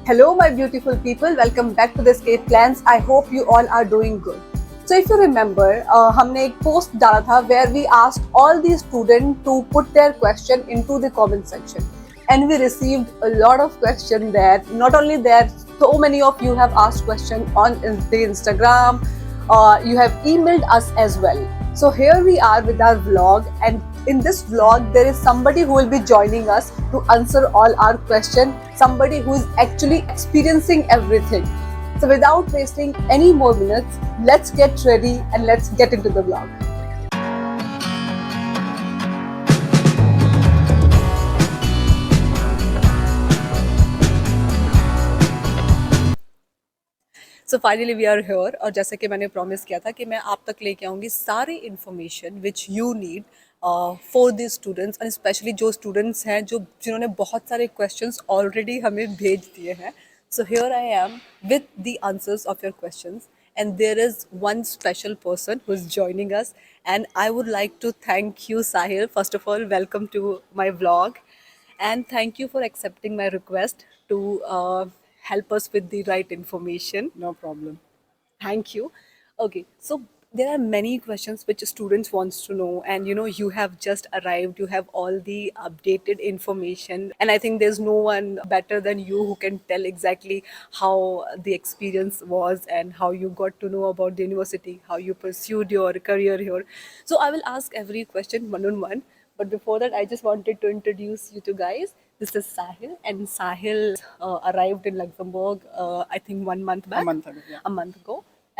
Hello, my beautiful people. Welcome back to the Escape Plans. I hope you all are doing good. So, if you remember, हमने एक post डाला था where we asked all the students to put their question into the comment section, and we received a lot of questions there. Not only there, so many of you have asked questions on the Instagram. You have emailed us as well. So here we are with our vlog, and in this vlog there is somebody who will be joining us to answer all our questions, somebody who is actually experiencing everything. So without wasting any more minutes, let's get ready and let's get into the vlog. So finally we are here, और जैसे कि मैंने promise किया था कि मैं आप तक लेके आऊँगी सारी information which you need for the students, and specially जो स्टूडेंट्स हैं जिन्होंने बहुत सारे क्वेश्चंस ऑलरेडी हमें भेज दिए हैं. So here I am with the answers of your questions, and there is one special person who is joining us, and I would like to thank you, Sahil. First of all, welcome to my vlog, and thank you for accepting my request to help us with the right information. No problem. Thank you. Okay, so there are many questions which students wants to know, and you have just arrived, you have all the updated information, and I think there's no one better than you who can tell exactly how the experience was and how you got to know about the university, how you pursued your career here. So I will ask every question one on one, but before that, I just wanted to introduce you to guys. This is Sahil, and Sahil arrived in Luxembourg, I think 1 month A back, month ago, yeah. a month ago,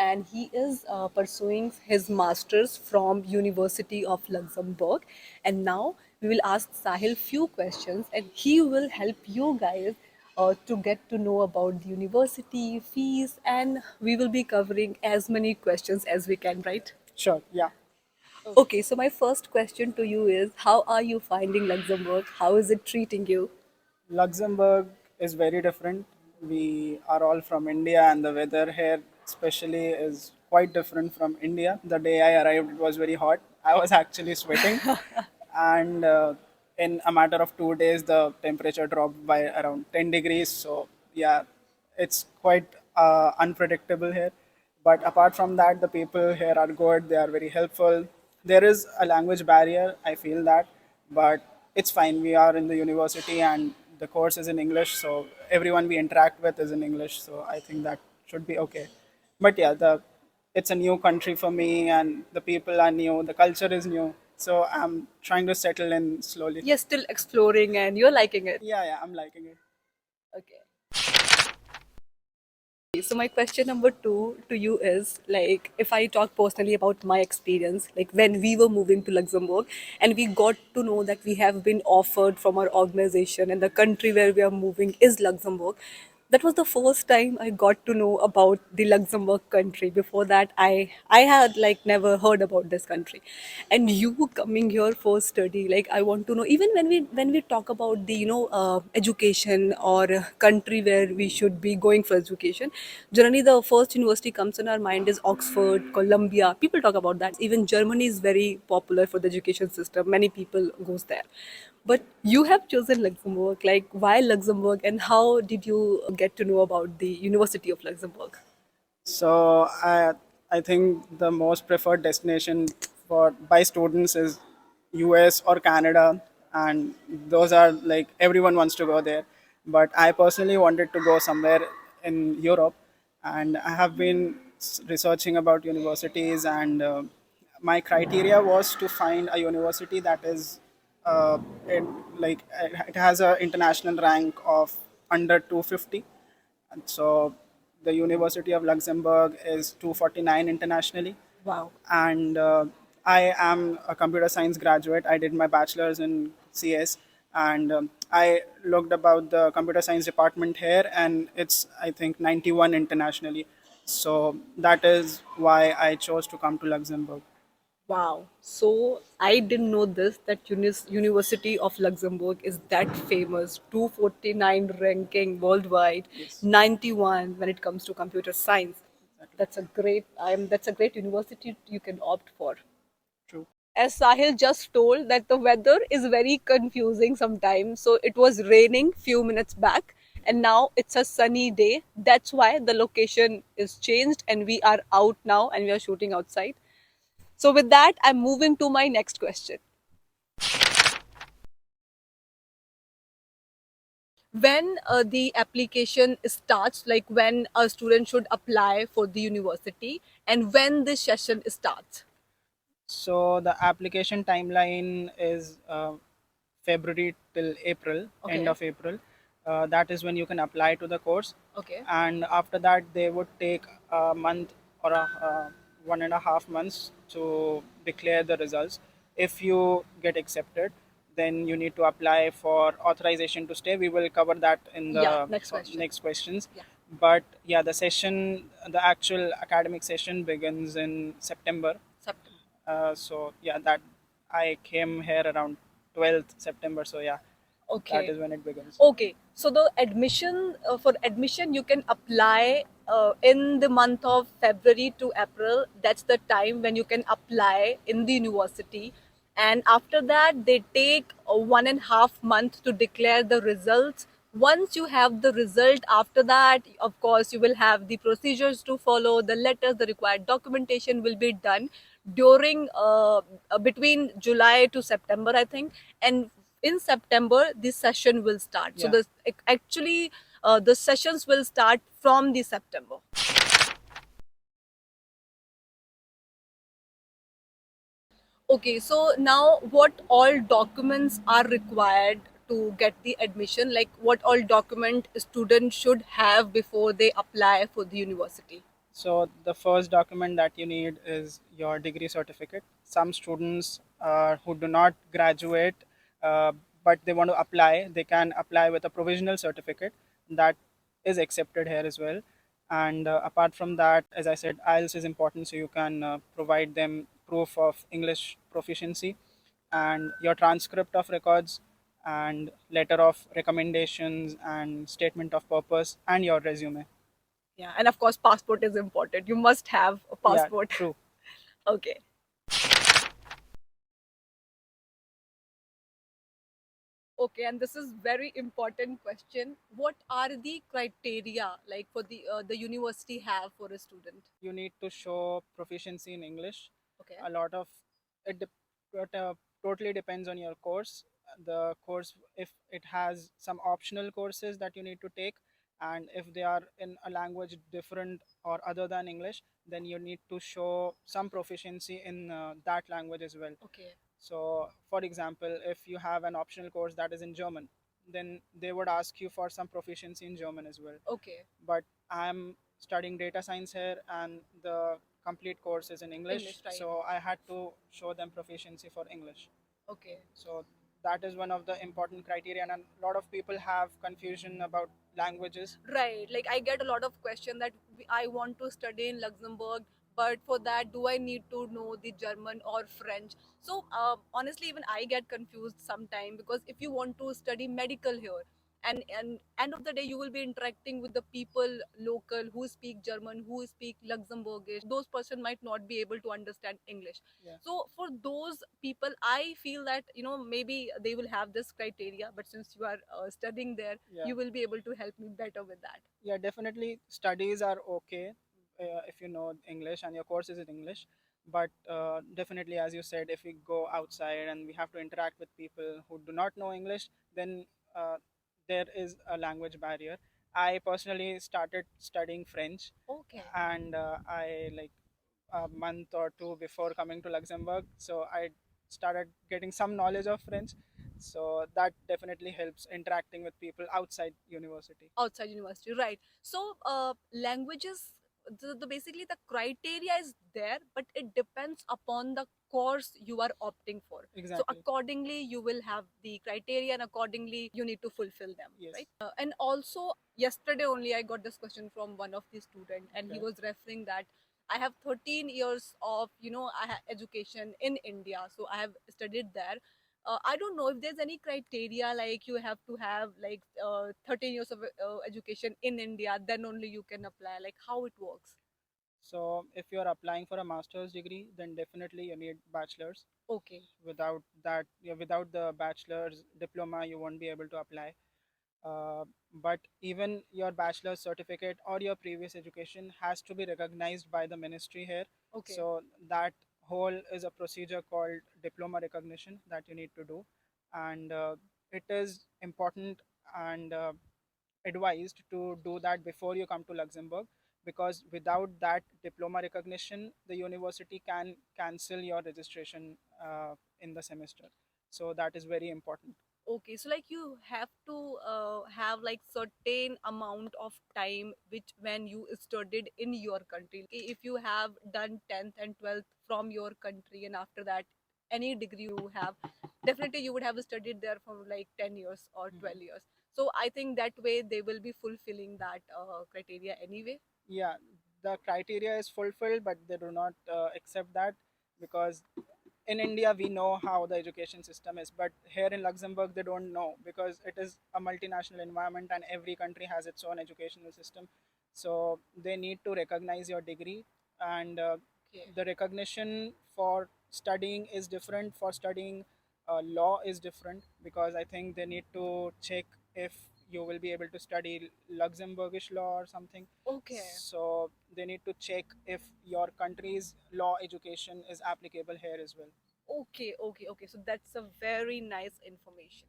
and he is pursuing his masters from University of Luxembourg. And now we will ask Sahil few questions, and he will help you guys to get to know about the university fees, and we will be covering as many questions as we can, right? Sure, yeah. Okay, so my first question to you is, how are you finding Luxembourg? How is it treating you? Luxembourg is very different. We are all from India, and the weather here, especially, is quite different from India. The day I arrived, it was very hot. I was actually sweating, and in a matter of 2 days, the temperature dropped by around 10 degrees. So, yeah, it's quite unpredictable here. But apart from that, the people here are good. They are very helpful. There is a language barrier, I feel that, but it's fine. We are in the university and the course is in English, so everyone we interact with is in English. So I think that should be okay. But yeah, the it's a new country for me, and the people are new. The culture is new, so I'm trying to settle in slowly. You're still exploring and you're liking it. Yeah, I'm liking it. Okay. So my question number two to you is, like, if I talk personally about my experience, like when we were moving to Luxembourg and we got to know that we have been offered from our organization and the country where we are moving is Luxembourg. That was the first time I got to know about the Luxembourg country. Before that, I had like never heard about this country, and you coming here for study, like I want to know. Even when we talk about the education or country where we should be going for education, generally the first university comes in our mind is Oxford, Columbia. People talk about that. Even Germany is very popular for the education system. Many people goes there. But you have chosen Luxembourg. Like, why Luxembourg, and how did you get to know about the University of Luxembourg? So I think the most preferred destination for by students is US or Canada, and those are like everyone wants to go there. But I personally wanted to go somewhere in Europe, and I have been researching about universities, and my criteria was to find a university that is it has a international rank of under 250, and so the University of Luxembourg is 249 internationally. Wow. And I am a computer science graduate. I did my bachelor's in CS, and I looked about the computer science department here, and it's I think 91 internationally. So that is why I chose to come to Luxembourg. Wow. So I didn't know this, that University of Luxembourg is that famous, 249 ranking worldwide, Yes, 91 when it comes to computer science. exactly. That's a great university you can opt for. True. As Sahil just told, that the weather is very confusing sometimes. So it was raining few minutes back, and now it's a sunny day. That's why the location is changed and we are out now and we are shooting outside. So, with that, I'm moving to my next question. When the application starts, like when a student should apply for the university, and when this session starts? So the application timeline is February till April, end Okay. of April. That is when you can apply to the course, Okay. and after that they would take a month or 1.5 months to declare the results. If you get accepted, then you need to apply for authorization to stay. We will cover that in Yeah, the next question. next questions. Yeah. But yeah, the actual academic session begins in September. September. So yeah, that I came here around 12th September. So yeah, that Okay. is when it begins. Okay. So the admission for admission you can apply in the month of February to April. That's the time when you can apply in the university. And after that, they take 1.5 months to declare the results. Once you have the result, after that, of course, you will have the procedures to follow, the letters, the required documentation will be done during between July to September, I think. And in September, this session will start. So Yeah. actually the sessions will start from the September. Okay, so now what all documents are required to get the admission? Like what all document students should have before they apply for the university? So the first document that you need is your degree certificate. Some students who do not graduate uh, but they want to apply, they can apply with a provisional certificate that is accepted here as well. And apart from that, as I said, IELTS is important, so you can provide them proof of English proficiency and your transcript of records and letter of recommendations and statement of purpose and your resume. Yeah, and of course, passport is important. You must have a Yeah, passport. true. Okay. Okay, and this is very important question. What are the criteria like for the university have for a student? You need to show proficiency in English. Okay. A lot of it, totally depends on your course. The course, if it has some optional courses that you need to take, and if they are in a language different or other than English, then you need to show some proficiency in that language as well. Okay. So, for example, if you have an optional course that is in German, then they would ask you for some proficiency in German as well. Okay. But I'm studying data science here, and the complete course is in English, English, right? so I had to show them proficiency for English. Okay. So that is one of the important criteria, and a lot of people have confusion about languages. Right. Like I get a lot of question that I want to study in Luxembourg, but for that, do I need to know the German or French? So honestly, even I get confused sometime because if you want to study medical here, and end of the day, you will be interacting with the people local who speak German, who speak Luxembourgish. Those person might not be able to understand English. Yeah. So for those people, I feel that maybe they will have this criteria, but since you are studying there, Yeah. you will be able to help me better with that. Yeah, definitely studies are okay if you know English and your course is in English. But definitely, as you said, if we go outside and we have to interact with people who do not know English, then uh, there is a language barrier. I personally started studying French, Okay. and I like a month or two before coming to Luxembourg, so I started getting some knowledge of French. So that definitely helps interacting with people outside university. Outside university, right? So languages, basically the criteria is there, but it depends upon the course you are opting for. So Exactly. accordingly you will have the criteria and accordingly you need to fulfill them. Yes. Right. And also yesterday only I got this question from one of the student, and he Okay. was referring that I have 13 years of I have education in India, so I have studied there. I don't know if there's any criteria like you have to have like 13 years of education in India, then only you can apply. Like how it works? So if you're applying for a master's degree, then definitely you need bachelor's. Okay. Without that, yeah, without the bachelor's diploma, you won't be able to apply. uh, but even your bachelor's certificate or your previous education has to be recognized by the ministry here. Okay. So that whole is a procedure called diploma recognition that you need to do, and it is important and advised to do that before you come to Luxembourg, because without that diploma recognition, the university can cancel your registration in the semester. So that is very important. Okay, so like you have to have like certain amount of time which when you studied in your country. If you have done 10th and 12th from your country and after that any degree you have, definitely you would have studied there for like 10 years or 12 years. So I think that way they will be fulfilling that criteria anyway. Yeah, the criteria is fulfilled, but they do not accept that, because in India we know how the education system is, but here in Luxembourg they don't know, because it is a multinational environment and every country has its own educational system. So they need to recognize your degree, and Okay. the recognition for studying is different. For studying law is different, because I think they need to check if you will be able to study Luxembourgish law or something. Okay. So they need to check if your country's law education is applicable here as well. Okay, okay, okay. So that's a very nice information.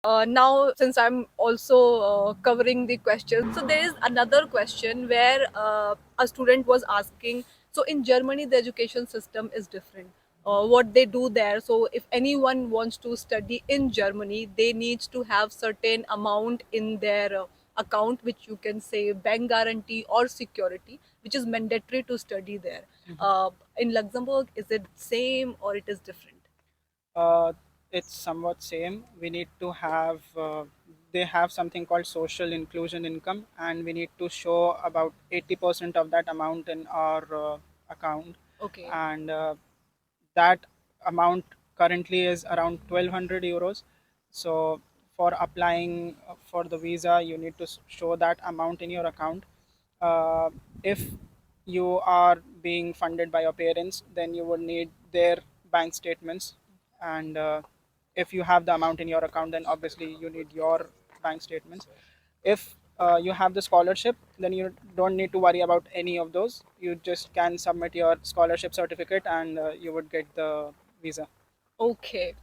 Now, since I'm also covering the question, so there is another question where a student was asking. So in Germany, the education system is different. What they do there. So if anyone wants to study in Germany, they need to have certain amount in their account, which you can say bank guarantee or security, which is mandatory to study there. In Luxembourg, is it same or it is different? uh, it's somewhat same. We need to have they have something called social inclusion income, and we need to show about 80% of that amount in our account. Okay. And that amount currently is around 1200 euros. So for applying for the visa, you need to show that amount in your account. If you are being funded by your parents, then you would need their bank statements, and if you have the amount in your account, then obviously you need your bank statements. If you have the scholarship, then you don't need to worry about any of those. You just can submit your scholarship certificate, and you would get the visa. Okay.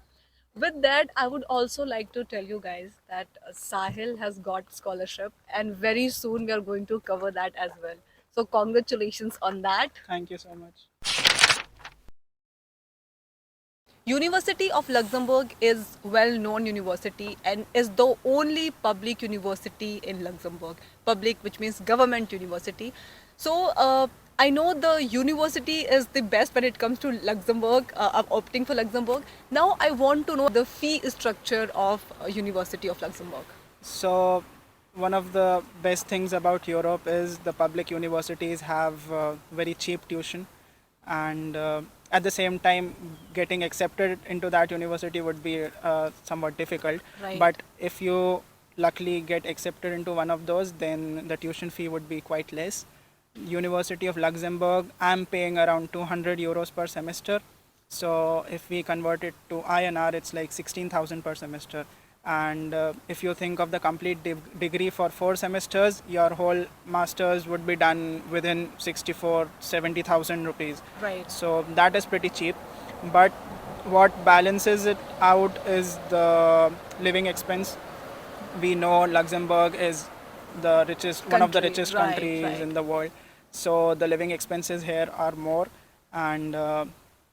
With that, I would also like to tell you guys that Sahil has got scholarship, and very soon we are going to cover that as well. So congratulations on that. Thank you so much. University of Luxembourg is well-known university and is the only public university in Luxembourg. Public, which means government university. So I know the university is the best when it comes to Luxembourg. I'm opting for Luxembourg. Now I want to know the fee structure of University of Luxembourg. So, one of the best things about Europe is the public universities have very cheap tuition, and at the same time, getting accepted into that university would be somewhat difficult. Right. But if you luckily get accepted into one of those, then the tuition fee would be quite less. University of Luxembourg, I'm paying around 200 euros per semester. So if we convert it to INR, it's like 16,000 per semester. And if you think of the complete degree for 4 semesters, your whole masters would be done within 64, 70,000 rupees. Right. So that is pretty cheap. But what balances it out is the living expense. We know Luxembourg is the richest, one of the Country, richest right, countries right. in the world. So the living expenses here are more, and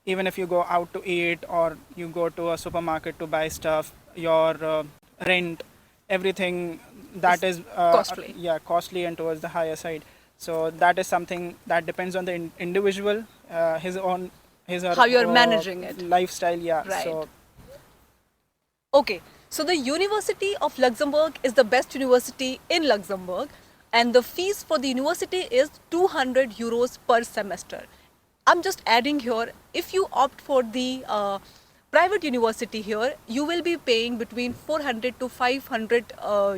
even if you go out to eat or you go to a supermarket to buy stuff, your rent, everything that is costly. yeah, costly and towards the higher side. So that is something that depends on the individual, his or How you're managing it. lifestyle. Yeah. Right. So Okay, so the University of Luxembourg is the best university in Luxembourg, and the fees for the university is 200 euros per semester. I'm just adding here, if you opt for the private university here, you will be paying between 400 to 500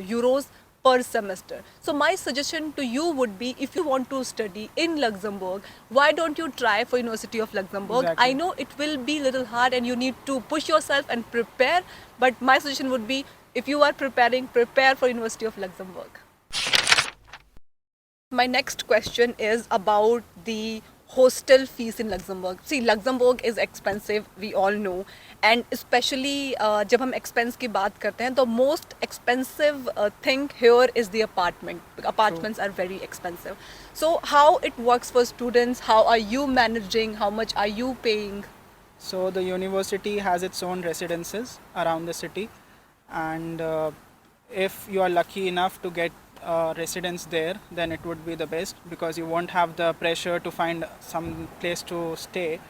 euros per semester. So my suggestion to you would be, if you want to study in Luxembourg, why don't you try for University of Luxembourg? I Exactly. know it will be a little hard and you need to push yourself and prepare, but my suggestion would be, if you are preparing, prepare for University of Luxembourg. My next question is about the hostel fees in Luxembourg. See, Luxembourg is expensive, we all know, and especially जब हम expense की बात करते हैं, the most expensive thing here is the apartment. Apartments are very expensive. So how it works for students? How are you managing? How much are you paying? So the university has its own residences around the city, and if you are lucky enough to get residence there, then it would be the best because you won't have the pressure to find some place to stay.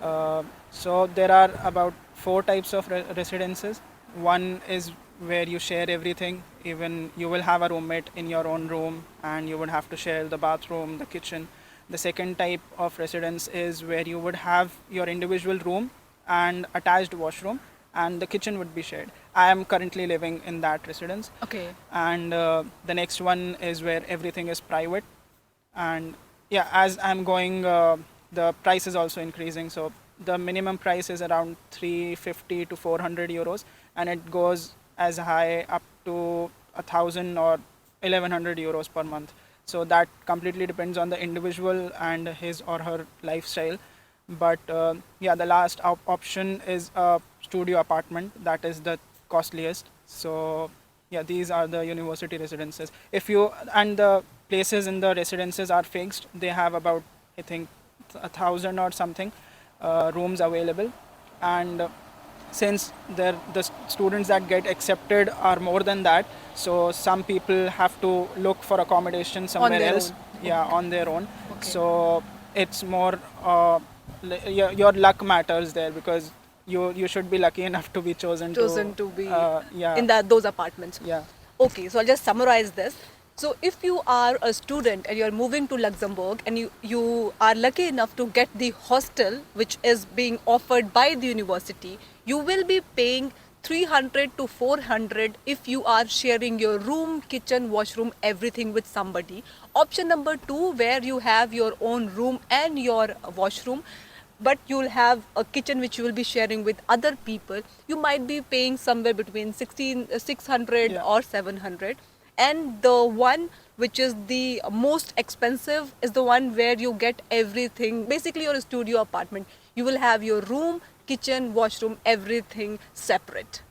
So there are about four types of residences. One is where you share everything. Even you will have a roommate in your own room, and you would have to share the bathroom, the kitchen. The second type of residence is where you would have your individual room and attached washroom, and the kitchen would be shared. I am currently living in that residence. Okay. And the next one is where everything is private. And yeah, as I'm going, the price is also increasing. So the minimum price is around 350 to 400 euros, and it goes as high up to 1,000 or 1,100 euros per month. So that completely depends on the individual and his or her lifestyle. But yeah, the last option is a studio apartment. That is the costliest. So yeah, these are the university residences. If you and the places in the residences are fixed, they have about, I think, 1,000 or something rooms available. And since the students that get accepted are more than that, so some people have to look for accommodation somewhere their else. own. Yeah, on their own. Okay. So it's more your luck matters there, because you should be lucky enough to be chosen To be yeah. in those apartments. Yeah. Okay, so I'll just summarize this. So if you are a student and you're moving to Luxembourg and you are lucky enough to get the hostel which is being offered by the university, you will be paying 300 to 400 if you are sharing your room, kitchen, washroom, everything with somebody. Option number 2, where you have your own room and your washroom, but you'll have a kitchen which you will be sharing with other people, you might be paying somewhere between 600 Yeah. or 700. And the one which is the most expensive is the one where you get everything, basically your studio apartment. You will have your room, kitchen, washroom, everything separate.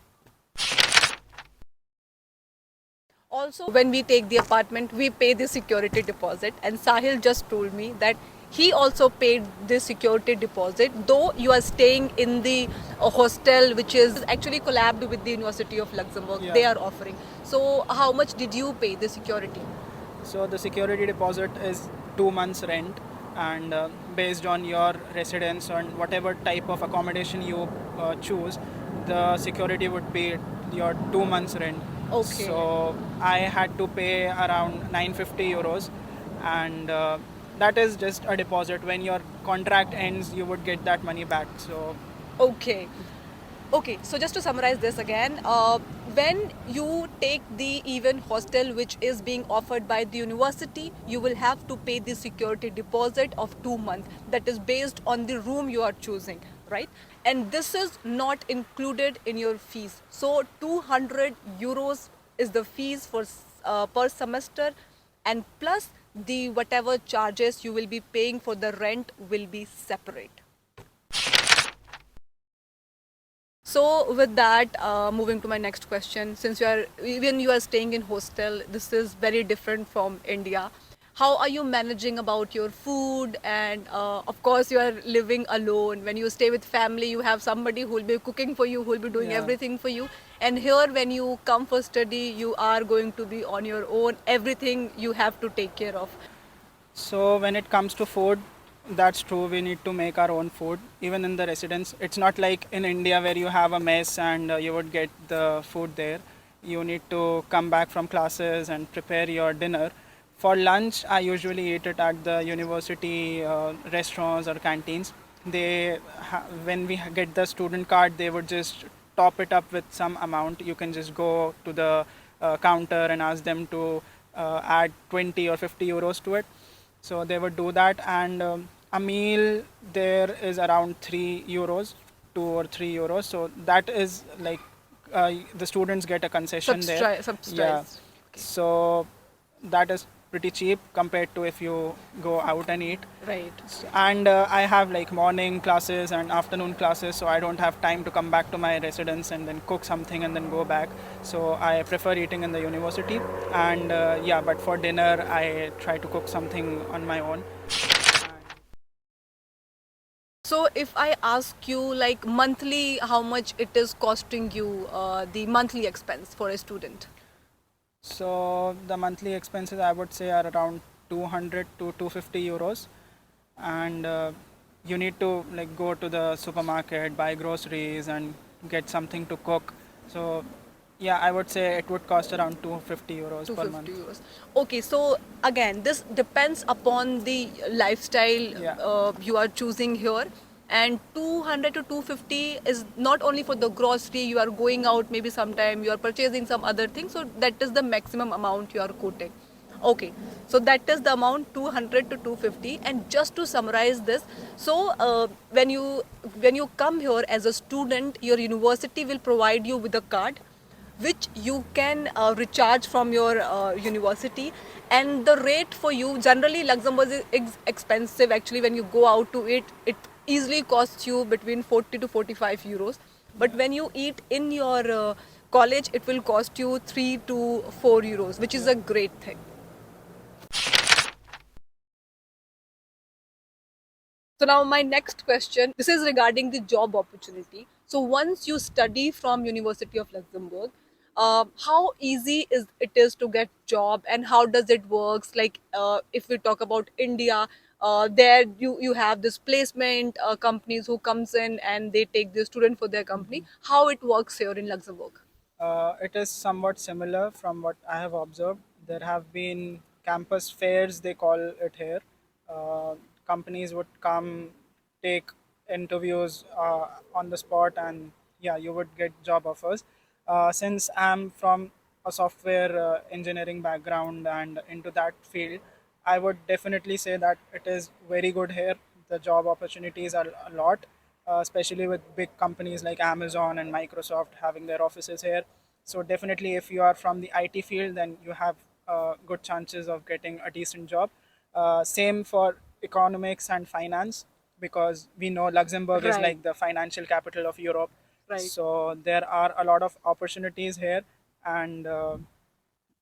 Also, when we take the apartment, we pay the security deposit, and Sahil just told me that he also paid the security deposit, though you are staying in the hostel which is actually collabed with the University of Luxembourg. Yeah. They are offering. So how much did you pay the security? So the security deposit is 2 months rent, and based on your residence and whatever type of accommodation you choose, the security would be your 2 months rent. Okay. So I had to pay around 950 euros, and that is just a deposit. When your contract ends, you would get that money back. So Okay. Okay, so just to summarize this again, when you take the even hostel which is being offered by the university, you will have to pay the security deposit of 2 months. That is based on the room you are choosing, right? And this is not included in your fees. So 200 euros is the fees for per semester, and plus the whatever charges you will be paying for the rent will be separate. So with that, moving to my next question, since you are staying in hostel, this is very different from India. How are you managing about your food? And of course, you are living alone. When you stay with family, you have somebody who will be cooking for you, who will be doing Yeah. everything for you. And here, when you come for study, you are going to be on your own. Everything you have to take care of. So when it comes to food, that's true. We need to make our own food, even in the residence. It's not like in India where you have a mess and you would get the food there. You need to come back from classes and prepare your dinner. For lunch, I usually eat it at the university restaurants or canteens. When we get the student card, they would just top it up with some amount. You can just go to the counter and ask them to add 20 or 50 euros to it. So they would do that, and a meal there is around 3 euros, 2 or 3 euros. So that is like the students get a concession there. Yeah. Subsidized. Okay. So that is pretty cheap compared to if you go out and eat. Right. And I have like morning classes and afternoon classes, so I don't have time to come back to my residence and then cook something and then go back. So I prefer eating in the university. And yeah, but for dinner I try to cook something on my own. So if I ask you like monthly, how much it is costing you, the monthly expense for a student? So the monthly expenses I would say are around 200 to 250 euros, and you need to like go to the supermarket, buy groceries, and get something to cook. So yeah, I would say it would cost around 250 euros per 250 month. euros. Okay, so again, this depends upon the lifestyle Yeah. you are choosing here. And 200 to 250 is not only for the grocery, you are going out, maybe sometime you are purchasing some other thing. So that is the maximum amount you are quoting. Okay, so that is the amount 200 to 250. And just to summarize this, so when you come here as a student, your university will provide you with a card which you can recharge from your university. And the rate for you, generally Luxembourg is expensive actually. When you go out to eat, it easily costs you between 40 to 45 euros. But when you eat in your college, it will cost you 3 to 4 euros, which is a great thing. So now my next question, this is regarding the job opportunity. So once you study from University of Luxembourg, how easy is it is to get job, and how does it works? Like if we talk about India, there you have this placement companies who comes in and they take the student for their company. How it works here in Luxembourg? It is somewhat similar from what I have observed. There have been campus fairs, they call it here. Companies would come, take interviews on the spot, and yeah, you would get job offers. Since I'm from a software engineering background and into that field, I would definitely say that it is very good here. The job opportunities are a lot, especially with big companies like Amazon and Microsoft having their offices here. So definitely, if you are from the IT field, then you have good chances of getting a decent job. Same for economics and finance, because we know Luxembourg is Right, like the financial capital of Europe. right. So there are a lot of opportunities here, and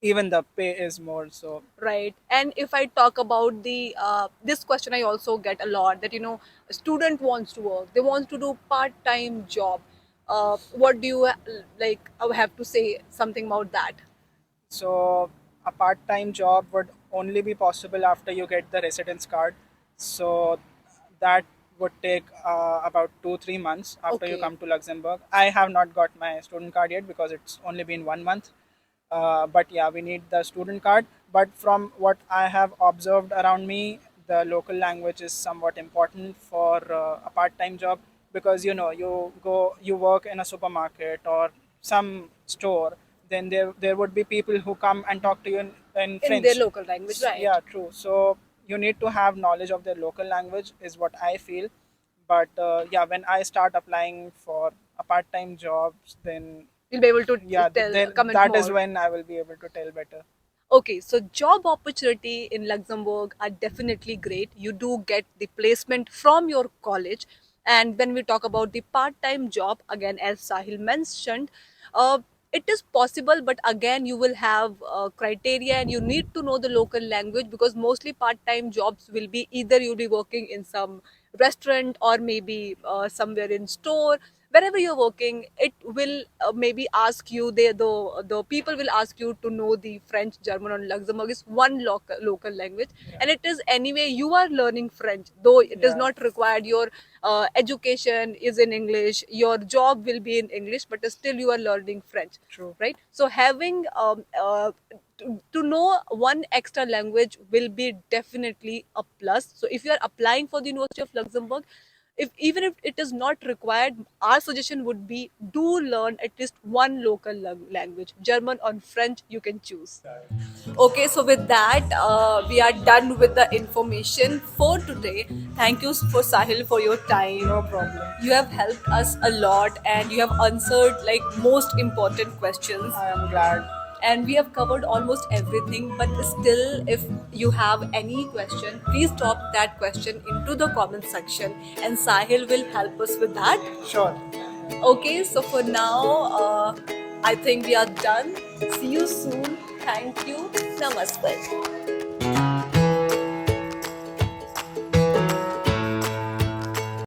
even the pay is more. So Right. And if I talk about the this question, I also get a lot that a student wants to work, they want to do part-time job. What do you like? I would have to say something about that. So a part-time job would only be possible after you get the residence card. So that would take about 2 3 months after you Okay. come to Luxembourg. I have not got my student card yet because it's only been 1 month. But yeah, we need the student card. But from what I have observed around me, the local language is somewhat important for a part-time job, because you work in a supermarket or some store, then there would be people who come and talk to you in In their French. local language, right? Yeah, true. So you need to have knowledge of their local language, is what I feel. But yeah, when I start applying for a part-time jobs, then You'll be able to yeah, tell then comment that is more. when I will be able to tell better. Okay, so job opportunity in Luxembourg are definitely great. You do get the placement from your college. And when we talk about the part-time job, again, as Sahil mentioned, uh, it is possible, but again, you will have criteria and you need to know the local language, because mostly part-time jobs will be either you'll be working in some restaurant or maybe somewhere in store. Wherever you're working, it will maybe ask you, the people will ask you to know the French, German, or Luxembourg is one local language. Yeah, And it is anyway you are learning French, though it is yeah, not required. Your education is in English, your job will be in English, but still you are learning French, true. right? So having to know one extra language will be definitely a plus. So if you are applying for the University of Luxembourg, if even if it is not required, our suggestion would be do learn at least one local language, German or French, you can choose. Okay, so with that, we are done with the information for today. Thank you for Sahil for your time. No problem. You have helped us a lot and you have answered like most important questions. I am glad. And we have covered almost everything, but still, if you have any question, please drop that question into the comment section and Sahil will help us with that. Sure. Okay, so for now, I think we are done. See you soon. Thank you. Namaste.